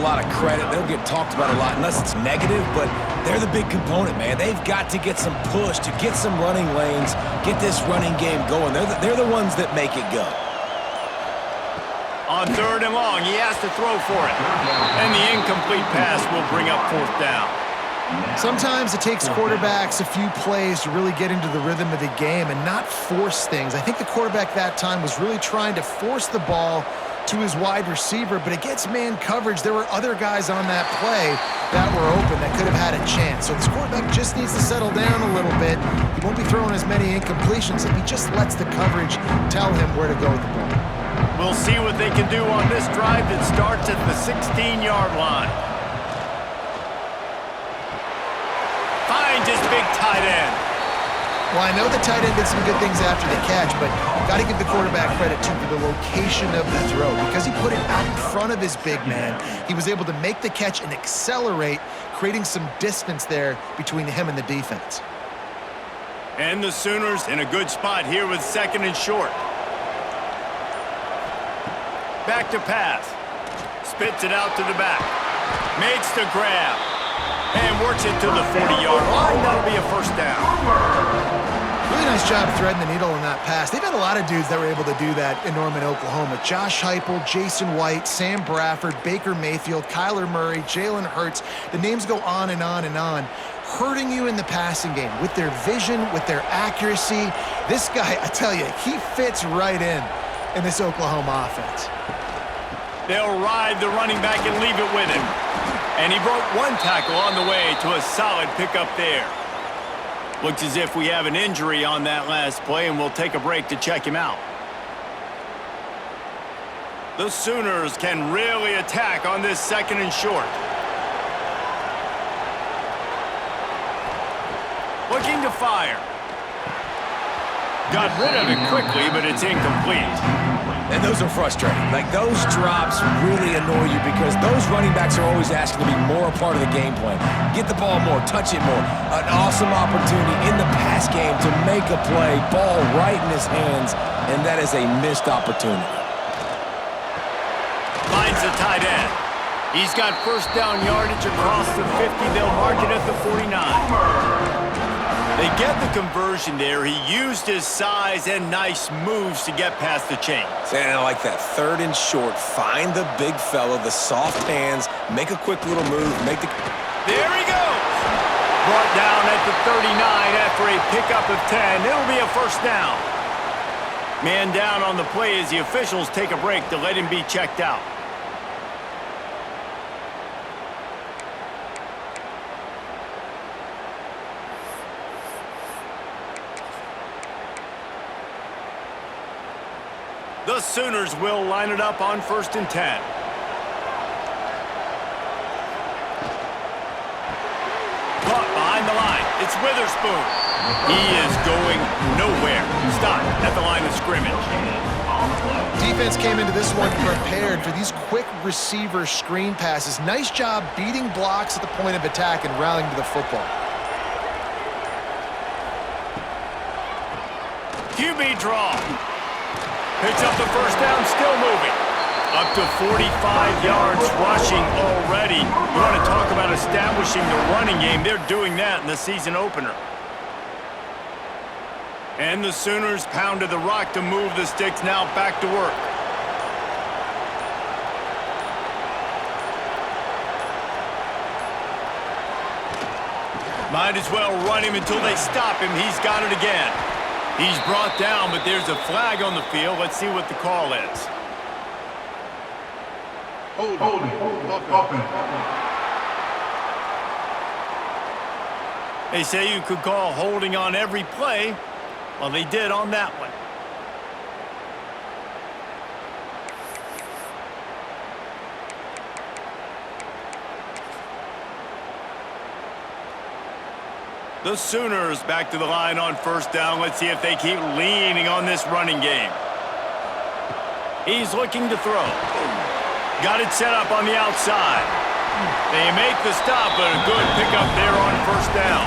lot of credit. They'll get talked about a lot unless it's negative, but they're the big component, man. They've got to get some push, to get some running lanes, get this running game going. They're the ones that make it go. On 3rd and long, he has to throw for it. And the incomplete pass will bring up 4th down. Sometimes it takes quarterbacks a few plays to really get into the rhythm of the game and not force things. I think the quarterback that time was really trying to force the ball to his wide receiver, but against man coverage, there were other guys on that play that were open that could have had a chance. So this quarterback just needs to settle down a little bit. He won't be throwing as many incompletions if he just lets the coverage tell him where to go with the ball. We'll see what they can do on this drive that starts at the 16-yard line. Finds his big tight end. Well, I know the tight end did some good things after the catch, but got to give the quarterback credit, too, for the location of the throw. Because he put it out in front of his big man, he was able to make the catch and accelerate, creating some distance there between him and the defense. And the Sooners in a good spot here with 2nd and short. Back to pass. Spits it out to the back. Makes the grab. And works it to the 40-yard line. That'll be a 1st down. Really nice job threading the needle in that pass. They've had a lot of dudes that were able to do that in Norman, Oklahoma. Josh Heupel, Jason White, Sam Bradford, Baker Mayfield, Kyler Murray, Jalen Hurts. The names go on and on and on. Hurting you in the passing game with their vision, with their accuracy. This guy, I tell you, he fits right in this Oklahoma offense. They'll ride the running back and leave it with him. And he broke 1 tackle on the way to a solid pickup there. Looks as if we have an injury on that last play, and we'll take a break to check him out. The Sooners can really attack on this 2nd and short. Looking to fire. Got rid of it quickly, but it's incomplete. And those are frustrating. Like, those drops really annoy you because those running backs are always asking to be more a part of the game plan. Get the ball more, touch it more. An awesome opportunity in the pass game to make a play, ball right in his hands, and that is a missed opportunity. Finds the tight end. He's got 1st down yardage across the 50. They'll mark it at the 49. They get the conversion there. He used his size and nice moves to get past the chains. And I like that 3rd and short. Find the big fella, the soft hands, make a quick little move, There he goes! Brought down at the 39 after a pickup of 10. It'll be a 1st down. Man down on the play as the officials take a break to let him be checked out. The Sooners will line it up on 1st and 10. Caught behind the line. It's Witherspoon. He is going nowhere. Stopped at the line of scrimmage. Defense came into this one prepared for these quick receiver screen passes. Nice job beating blocks at the point of attack and rallying to the football. QB draw. Picks up the 1st down, still moving. Up to 45 yards rushing already. You want to talk about establishing the running game. They're doing that in the season opener. And the Sooners pounded the rock to move the sticks. Now back to work. Might as well run him until they stop him. He's got it again. He's brought down, but there's a flag on the field. Let's see what the call is. Holding. They say you could call holding on every play. Well, they did on that one. The Sooners back to the line on 1st down. Let's see if they keep leaning on this running game. He's looking to throw. Got it set up on the outside. They make the stop, but a good pickup there on 1st down.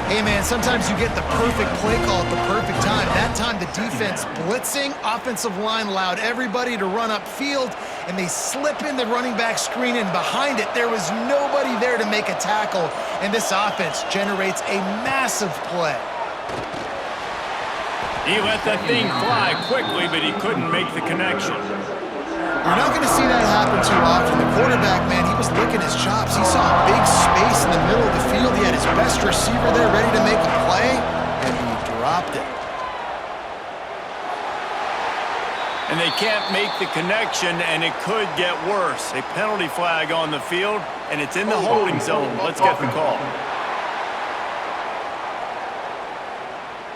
Hey, man, sometimes you get the perfect play call at the perfect time. That time, the defense blitzing, offensive line allowed everybody to run upfield, and they slip in the running back screen, and behind it, there was nobody there to make a tackle, and this offense generates a massive play. He let that thing fly quickly, but he couldn't make the connection. You're not going to see that happen too often. The quarterback, man, he was licking his chops. He saw a big space in the middle of the field. He had his best receiver there ready to make a play, and he dropped it. And they can't make the connection, and it could get worse. A penalty flag on the field, and it's in the holding zone. Let's get the call.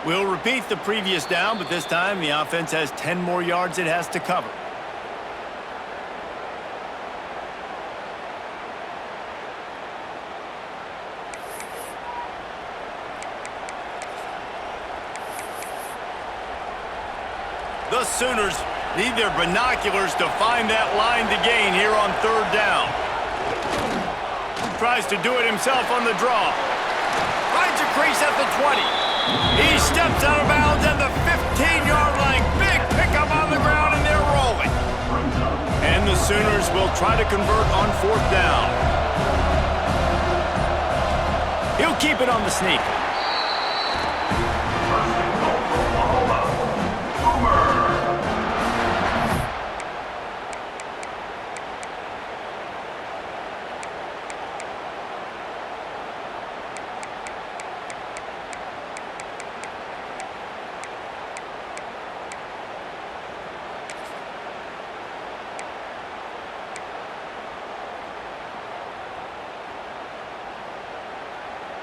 We'll repeat the previous down, but this time the offense has 10 more yards it has to cover. The Sooners need their binoculars to find that line to gain here on third down. Tries to do it himself on the draw. Finds a crease at the 20. He steps out of bounds at the 15-yard line. Big pickup on the ground, and they're rolling. And the Sooners will try to convert on fourth down. He'll keep it on the sneak.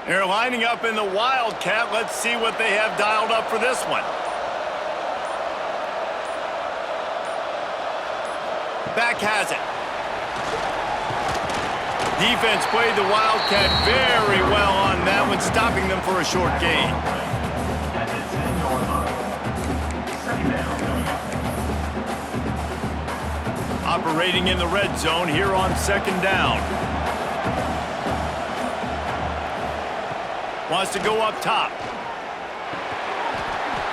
They're lining up in the Wildcat. Let's see what they have dialed up for this one. Back has it. Defense played the Wildcat very well on that one, stopping them for a short gain. Operating in the red zone here on second down. Wants to go up top.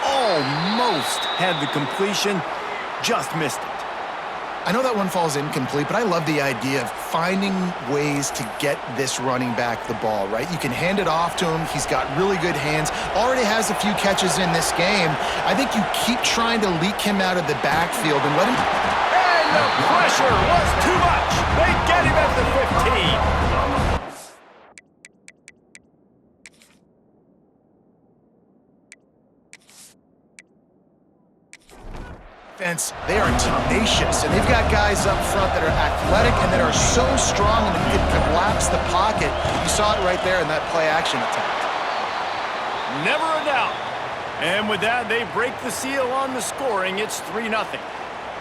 Almost had the completion, just missed it. I know that one falls incomplete, but I love the idea of finding ways to get this running back the ball, right? You can hand it off to him. He's got really good hands. Already has a few catches in this game. I think you keep trying to leak him out of the backfield and let him... And the pressure was too much. They get him at the 15. They are tenacious, and they've got guys up front that are athletic and that are so strong and can collapse the pocket. You saw it right there in that play-action attempt. Never a doubt. And with that, they break the seal on the scoring. It's 3-0.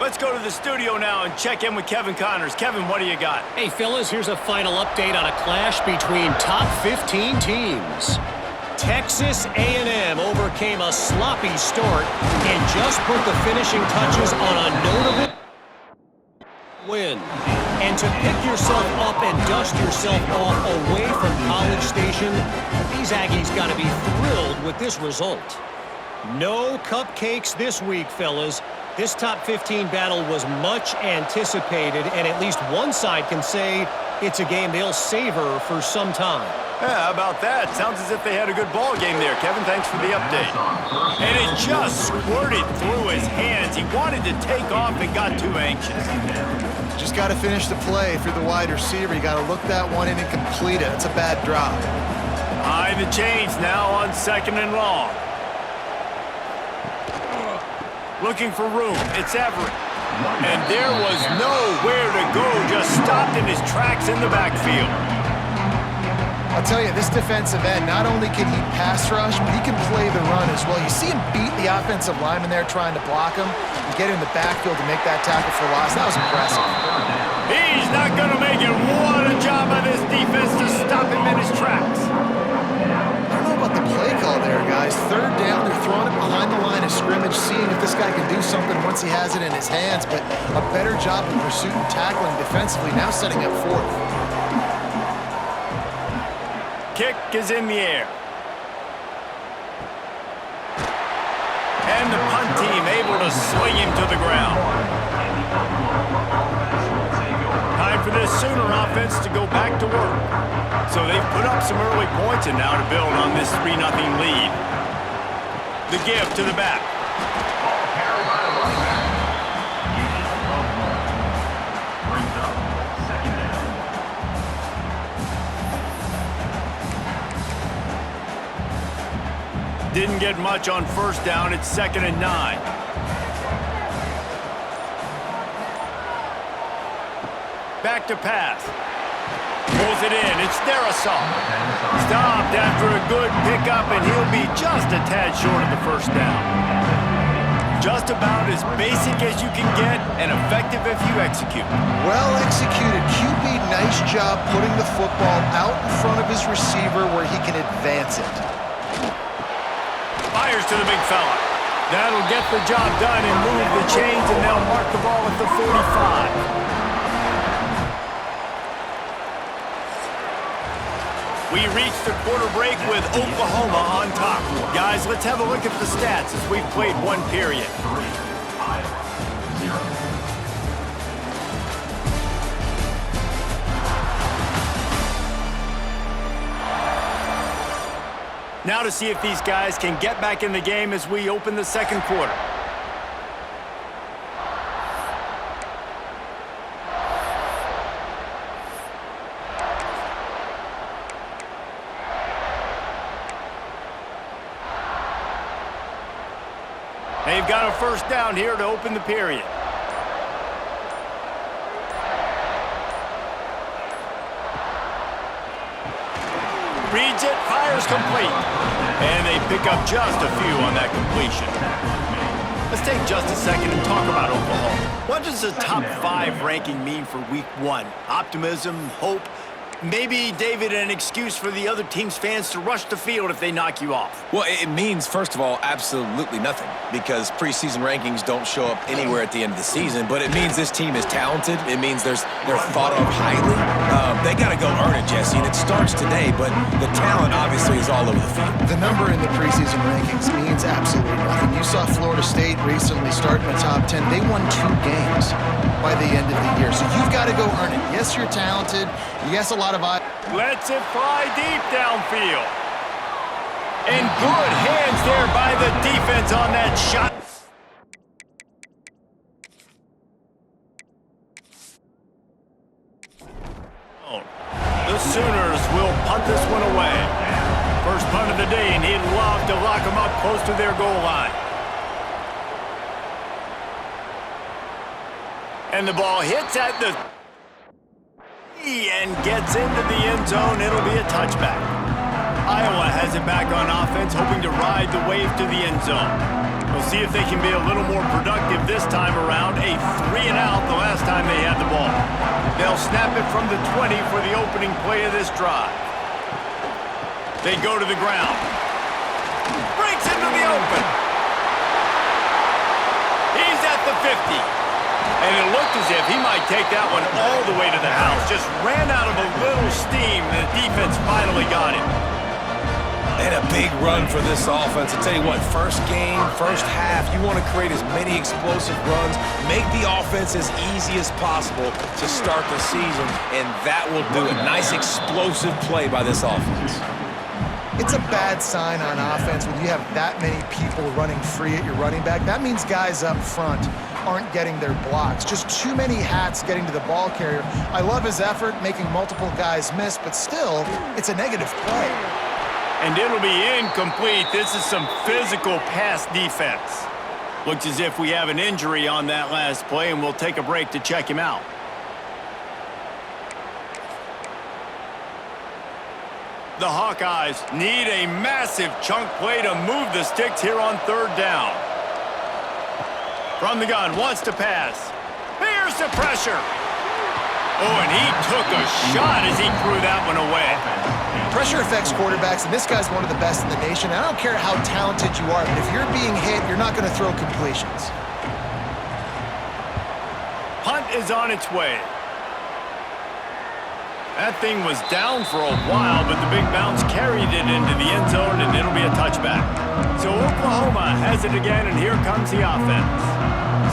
Let's go to the studio now and check in with Kevin Connors. Kevin, what do you got? Hey, fellas, here's a final update on a clash between top 15 teams. Texas A&M overcame a sloppy start and just put the finishing touches on a notable win. And to pick yourself up and dust yourself off away from College Station, these Aggies got to be thrilled with this result. No cupcakes this week, fellas. This top 15 battle was much anticipated, and at least one side can say it's a game they'll savor for some time. Yeah, how about that? Sounds as if they had a good ball game there. Kevin, thanks for the update. And it just squirted through his hands. He wanted to take off and got too anxious. Just got to finish the play through the wide receiver. You got to look that one in and complete it. It's a bad drop. Behind the chains now on second and long. Looking for room. It's Everett. And there was nowhere to go. Just stopped in his tracks in the backfield. I'll tell you, this defensive end, not only can he pass rush, but he can play the run as well. You see him beat the offensive lineman there trying to block him and get in the backfield to make that tackle for loss. That was impressive. He's not going to make it. What a job by this defense to stop him in his tracks. I don't know about the play call there, guys. Third down, they're throwing it behind the line of scrimmage, seeing if this guy can do something once he has it in his hands, but a better job of pursuit and tackling defensively, now setting up fourth. Kick is in the air. able to sling him to the ground. Time for this Sooner offense to go back to work. So they've put up some early points and now to build on this 3-0 lead. The give to the back. Didn't get much on first down. It's 2nd and 9. Back to pass. Pulls it in. It's Darrisaw. Stopped after a good pickup, and he'll be just a tad short of the first down. Just about as basic as you can get and effective if you execute. Well executed. QB, nice job putting the football out in front of his receiver where he can advance it. Fires to the big fella. That'll get the job done and move the chains, and they'll mark the ball at the 45. We reach the quarter break with Oklahoma on top. Guys, let's have a look at the stats as we've played one period. Now to see if these guys can get back in the game as we open the second quarter. They've got a first down here to open the period. Reads it, fires complete. And they pick up just a few on that completion. Let's take just a second and talk about Oklahoma. What does the top 5 ranking mean for week 1? Optimism, hope, maybe, David, an excuse for the other team's fans to rush the field if they knock you off? Well, it means, first of all, absolutely nothing, because preseason rankings don't show up anywhere at the end of the season, but it means this team is talented. It means they're thought of highly. They got to go earn it, Jesse, and it starts today, but the talent obviously is all over the field. The number in the preseason rankings means absolutely nothing. You saw Florida State recently start in the top 10. They won 2 games by the end of the year, so you've got to go earn it. Yes, you're talented. Yes, a lot of lets it fly deep downfield. And good hands there by the defense on that shot. The Sooners will punt this one away. First punt of the day, and he'd love to lock them up close to their goal line. And the ball hits at the and gets into the end zone. It'll be a touchback. Iowa has it back on offense, hoping to ride the wave to the end zone. We'll see if they can be a little more productive this time around. A 3-and-out the last time they had the ball. They'll snap it from the 20 for the opening play of this drive. They go to the ground. Breaks into the open. He's at the 50. And it looked as if he might take that one all the way to the house. Just ran out of a little steam, and the defense finally got him. And a big run for this offense. I tell you what, first game, first half, you want to create as many explosive runs, make the offense as easy as possible to start the season, and that will do it. Nice explosive play by this offense. It's a bad sign on offense when you have that many people running free at your running back. That means guys up front aren't getting their blocks. Just too many hats getting to the ball carrier. I love his effort, making multiple guys miss, but still, it's a negative play. And it'll be incomplete. This is some physical pass defense. Looks as if we have an injury on that last play, and we'll take a break to check him out. The Hawkeyes need a massive chunk play to move the sticks here on 3rd down. From the gun, wants to pass. Here's the pressure. Oh, and he took a shot as he threw that one away. Pressure affects quarterbacks, and this guy's one of the best in the nation. I don't care how talented you are, but if you're being hit, you're not going to throw completions. Punt is on its way. That thing was down for a while, but the big bounce carried it into the end zone, and it'll be a touchback. So Oklahoma has it again, and here comes the offense.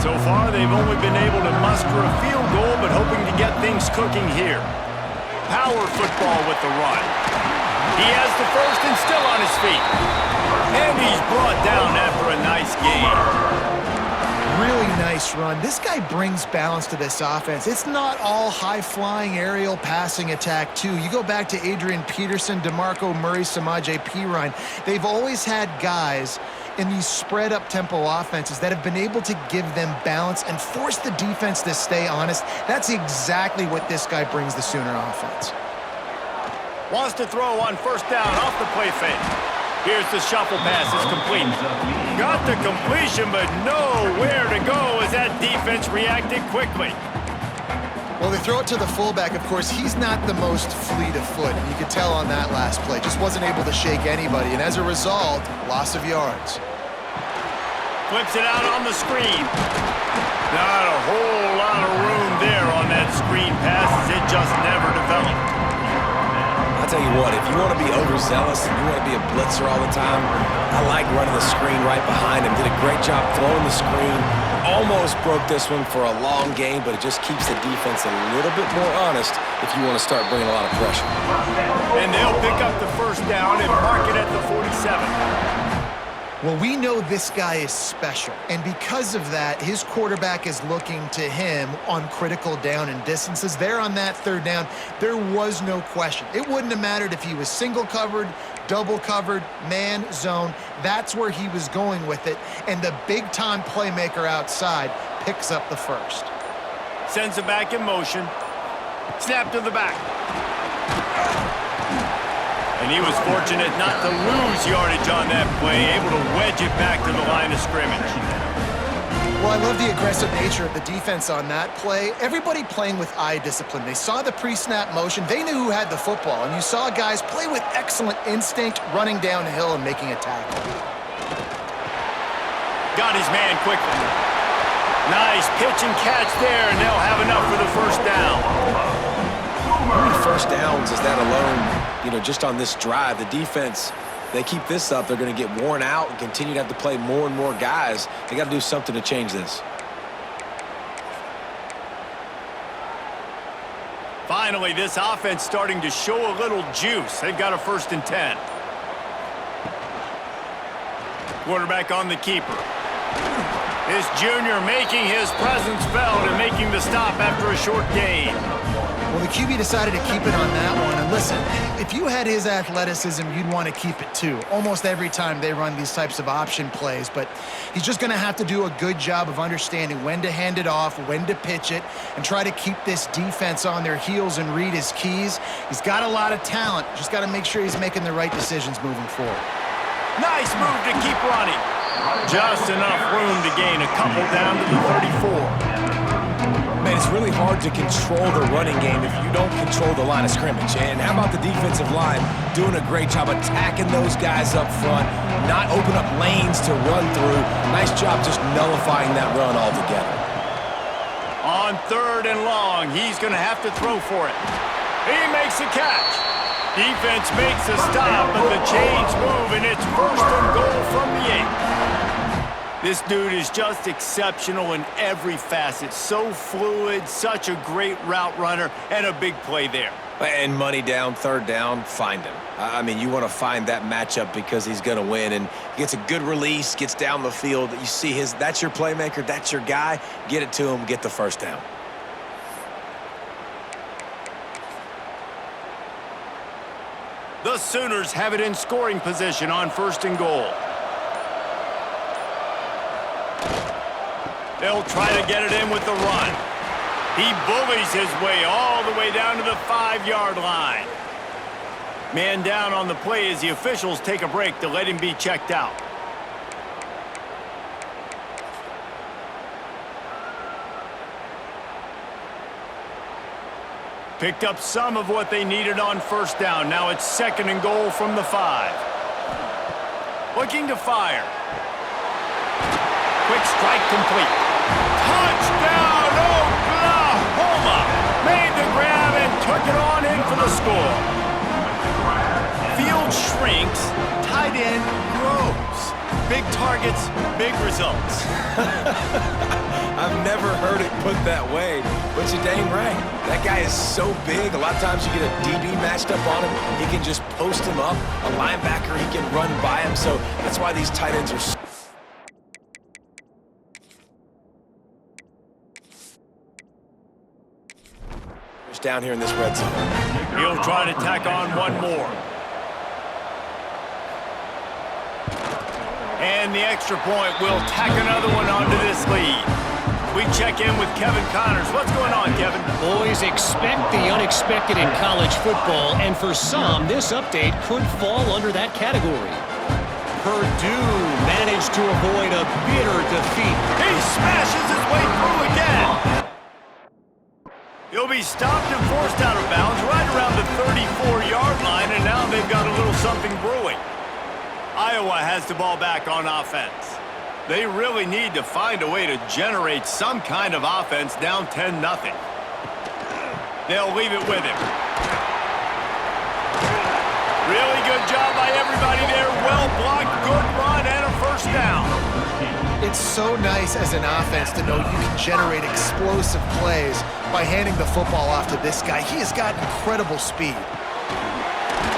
So far, they've only been able to muster a field goal, but hoping to get things cooking here. Power football with the run. He has the first and still on his feet. And he's brought down after a nice gain. Really nice run. This guy brings balance to this offense. It's not all high-flying aerial passing attack, too. You go back to Adrian Peterson, DeMarco Murray, Samaje Perine. They've always had guys in these spread-up tempo offenses that have been able to give them balance and force the defense to stay honest. That's exactly what this guy brings the Sooner offense. Wants to throw on first down off the play fake. Here's the shuffle pass. It's complete. Got the completion, but nowhere to go as that defense reacted quickly. Well, they throw it to the fullback. Of course, he's not the most fleet of foot. You could tell on that last play. Just wasn't able to shake anybody. And as a result, loss of yards. Flips it out on the screen. Not a whole lot of room there on that screen pass as it just never developed. I'll tell you what, if you want to be overzealous and you want to be a blitzer all the time, I like running the screen right behind him. Did a great job throwing the screen. Almost broke this one for a long game, but it just keeps the defense a little bit more honest if you want to start bringing a lot of pressure. And they'll pick up the first down and mark it at the 47. Well, we know this guy is special, and because of that, his quarterback is looking to him on critical down and distances. There on that third down, there was no question. It wouldn't have mattered if he was single covered, double covered, man, zone. That's where he was going with it, and the big-time playmaker outside picks up the first. Sends it back in motion. Snap to the back. And he was fortunate not to lose yardage on that play, able to wedge it back to the line of scrimmage. Well, I love the aggressive nature of the defense on that play. Everybody playing with eye discipline. They saw the pre-snap motion. They knew who had the football, and you saw guys play with excellent instinct, running downhill and making a tackle. Got his man quickly. Nice pitch and catch there, and they'll have enough for the first down. How many first downs is that alone, just on this drive? The defense, they keep this up, they're going to get worn out and continue to have to play more and more guys. They got to do something to change this. Finally, this offense starting to show a little juice. They've got a 1st and 10. Quarterback on the keeper. This junior making his presence felt and making the stop after a short gain. Well, the QB decided to keep it on that one. And listen, if you had his athleticism, you'd want to keep it too. Almost every time they run these types of option plays. But he's just going to have to do a good job of understanding when to hand it off, when to pitch it, and try to keep this defense on their heels and read his keys. He's got a lot of talent. Just got to make sure he's making the right decisions moving forward. Nice move to keep running. Just enough room to gain a couple down to the 34. Man, it's really hard to control the running game if you don't control the line of scrimmage. And how about the defensive line doing a great job attacking those guys up front, not open up lanes to run through. Nice job just nullifying that run altogether. On 3rd and long, he's going to have to throw for it. He makes a catch. Defense makes a stop, but the chains move, and it's 1st and goal from the 8. This dude is just exceptional in every facet. So fluid, such a great route runner, and a big play there. And money down, 3rd down, find him. I mean, you want to find that matchup because he's going to win, and gets a good release, gets down the field. You see that's your playmaker, that's your guy. Get it to him, get the 1st down. The Sooners have it in scoring position on 1st and goal. They'll try to get it in with the run. He bullies his way all the way down to the 5-yard line. Man down on the play as the officials take a break to let him be checked out. Picked up some of what they needed on 1st down. Now it's 2nd and goal from the 5. Looking to fire. Quick strike complete. Touchdown, Oklahoma! Made the grab and Hook it on in for the score. Field shrinks, tight end grows. Big targets, big results. I've never heard it put that way, but you're dang right. That guy is so big. A lot of times you get a DB matched up on him. He can just post him up. A linebacker, he can run by him. So that's why these tight ends are so down here in this red zone. He'll try to tack on one more. And the extra point will tack another one onto this lead. We check in with Kevin Connors. What's going on, Kevin? Boys, expect the unexpected in college football, and for some, this update could fall under that category. Purdue managed to avoid a bitter defeat. He smashes his way through again. He'll be stopped and forced out of bounds right around the 34-yard line, and now they've got a little something brewing. Iowa has the ball back on offense. They really need to find a way to generate some kind of offense down 10-0. They'll leave it with him. Really good job by everybody there. Well blocked, good run, and a first down. It's so nice as an offense to know you can generate explosive plays by handing the football off to this guy. He has got incredible speed.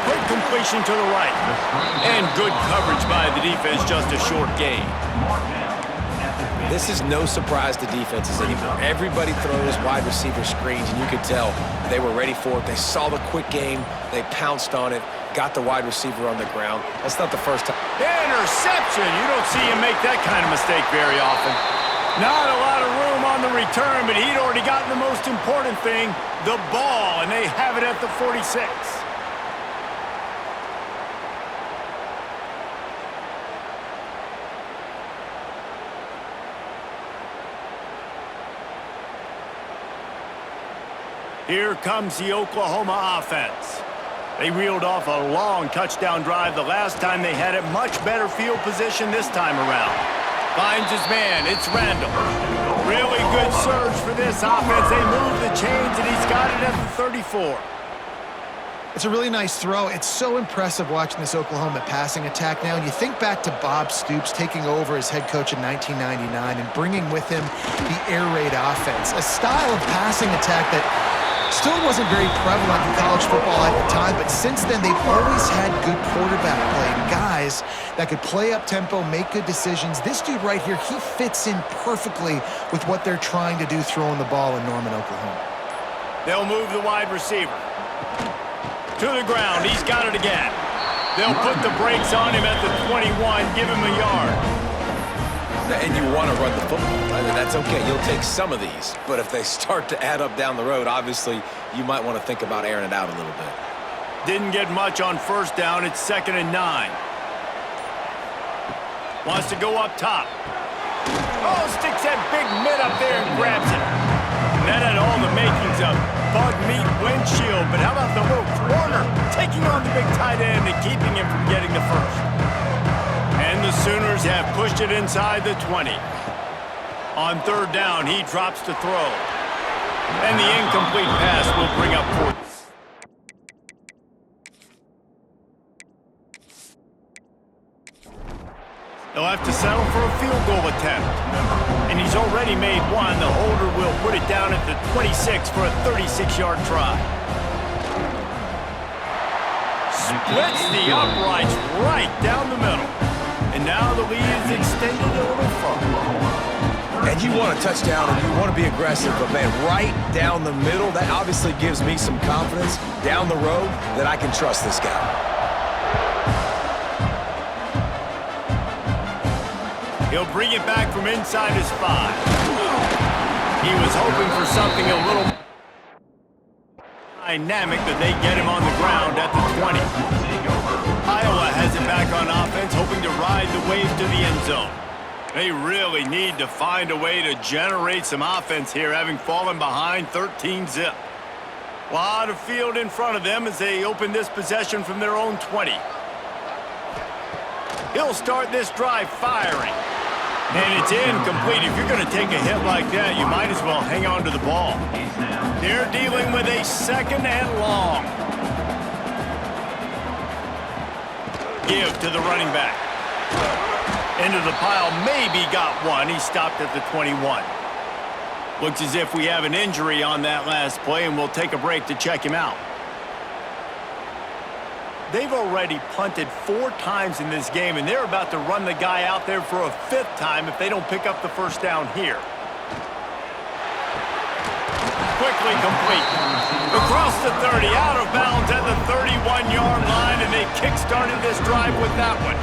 Quick completion to the right. And good coverage by the defense, just a short gain. This is no surprise to defenses anymore. Everybody throws wide receiver screens, and you could tell they were ready for it. They saw the quick game. They pounced on it, got the wide receiver on the ground. That's not the first time. Interception. You don't see him make that kind of mistake very often. Not a lot of room on the return, but he'd already gotten the most important thing, the ball, and they have it at the 46. Here comes the Oklahoma offense. They reeled off a long touchdown drive the last time they had it. Much better field position this time around. Finds his man. It's Randall. Really good surge for this offense. They move the chains, and he's got it at the 34. It's a really nice throw. It's so impressive watching this Oklahoma passing attack now. And you think back to Bob Stoops taking over as head coach in 1999 and bringing with him the air raid offense, a style of passing attack that still wasn't very prevalent in college football at the time, but since then they've always had good quarterback play and guys that could play up tempo, make good decisions. This dude right here, he fits in perfectly with what they're trying to do throwing the ball in Norman, Oklahoma. They'll move the wide receiver to the ground. He's got it again. They'll put the brakes on him at the 21, give him a yard. And you want to run the football. I mean, that's okay. You'll take some of these. But if they start to add up down the road, obviously, you might want to think about airing it out a little bit. Didn't get much on first down. It's 2nd and 9. Wants to go up top. Oh, sticks that big mitt up there and grabs it. And that had all the makings of bug meat windshield. But how about the little corner taking on the big tight end and keeping him from getting the first? And the Sooners have pushed it inside the 20. On 3rd down, he drops to throw. And the incomplete pass will bring up 4th. They'll have to settle for a field goal attempt. And he's already made one. The holder will put it down at the 26 for a 36-yard try. Splits the uprights right down the middle. And now the lead is extended a little further. And you want a touchdown and you want to be aggressive, but man, right down the middle, that obviously gives me some confidence down the road that I can trust this guy. He'll bring it back from inside his 5. He was hoping for something a little dynamic, but they get him on the ground at the 20. Iowa has it back on offense, hoping to ride the wave to the end zone. They really need to find a way to generate some offense here, having fallen behind 13-zip. A lot of field in front of them as they open this possession from their own 20. He'll start this drive firing. And it's incomplete. If you're going to take a hit like that, you might as well hang on to the ball. They're dealing with a 2nd and long. Give to the running back. Into the pile, maybe got one. He stopped at the 21. Looks as if we have an injury on that last play, and we'll take a break to check him out. They've already punted 4 times in this game, and they're about to run the guy out there for a 5th time if they don't pick up the first down here. Quickly complete. Across the 30, out of bounds at the 31-yard line, and they kick-started this drive with that one.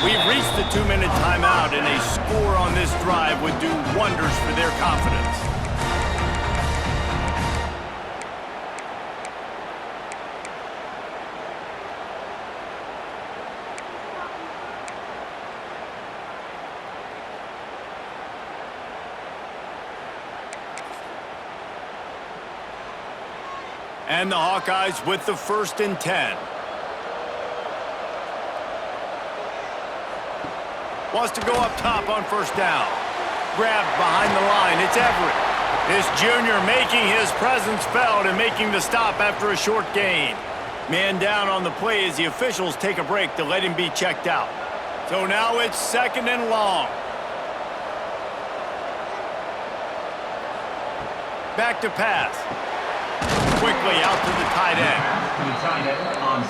We've reached the 2-minute timeout, and a score on this drive would do wonders for their confidence. And the Hawkeyes with the 1st and 10. Wants to go up top on 1st down. Grabbed behind the line. It's Everett. This junior making his presence felt and making the stop after a short gain. Man down on the play as the officials take a break to let him be checked out. So now it's 2nd and long. Back to pass. Quickly out to the tight end.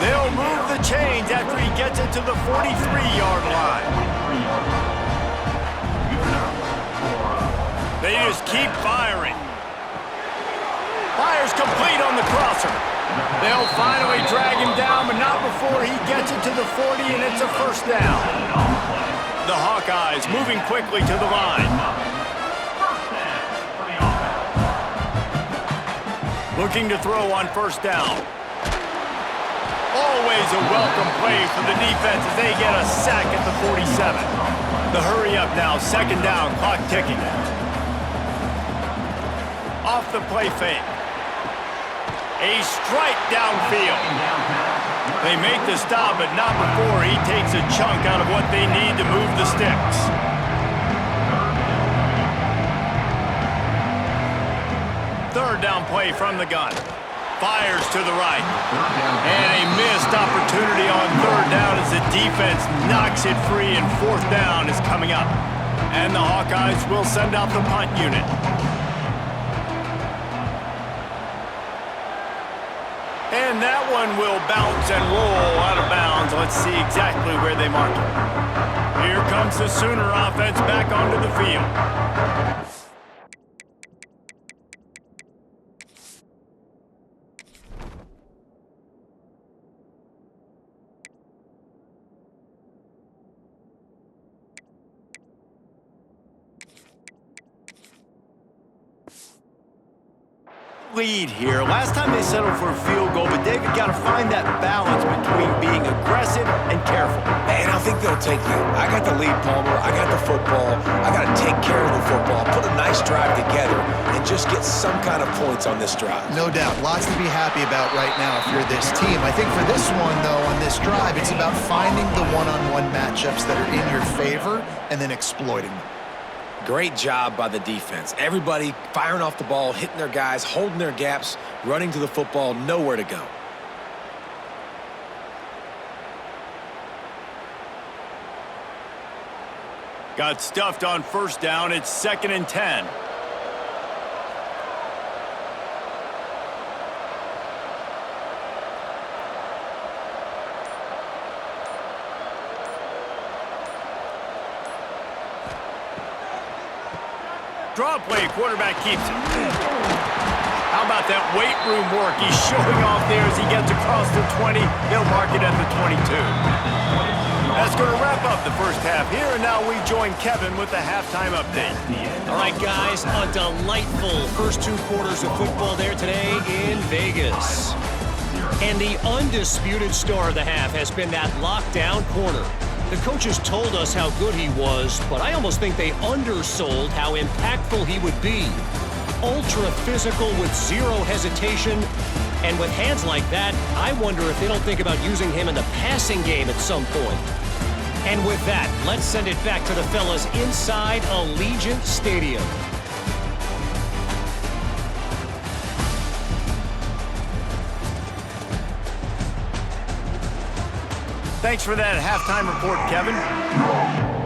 They'll move the chains after he gets it to the 43-yard line. They just keep firing. Fires complete on the crosser. They'll finally drag him down, but not before he gets it to the 40, and it's a 1st down. The Hawkeyes moving quickly to the line. Looking to throw on 1st down. Always a welcome play for the defense as they get a sack at the 47. The hurry up now, 2nd down, clock ticking. Off the play fake. A strike downfield. They make the stop, but not before he takes a chunk out of what they need to move the sticks. 3rd down play from the gun. Fires to the right. And a missed opportunity on 3rd down as the defense knocks it free, and 4th down is coming up. And the Hawkeyes will send out the punt unit. And that one will bounce and roll out of bounds. Let's see exactly where they mark it. Here comes the Sooner offense back onto the field. Lead here. Last time they settled for a field goal, but David got to find that balance between being aggressive and careful. And I think they'll take that. I got the lead, Palmer. I got the football. I got to take care of the football, put a nice drive together, and just get some kind of points on this drive. No doubt. Lots to be happy about right now if you're this team. I think for this one, though, on this drive, it's about finding the one-on-one matchups that are in your favor and then exploiting them. Great job by the defense. Everybody firing off the ball, hitting their guys, holding their gaps, running to the football, nowhere to go. Got stuffed on 1st down. It's 2nd and 10. Draw play, quarterback keeps it. How about that weight room work? He's showing off there as he gets across the 20. They'll mark it at the 22. That's going to wrap up the 1st half here, and now we join Kevin with the halftime update. All right, guys, a delightful first 2 quarters of football there today in Vegas. And the undisputed star of the half has been that lockdown corner. The coaches told us how good he was, but I almost think they undersold how impactful he would be. Ultra physical with zero hesitation, and with hands like that, I wonder if they don't think about using him in the passing game at some point. And with that, let's send it back to the fellas inside Allegiant Stadium. Thanks for that halftime report, Kevin.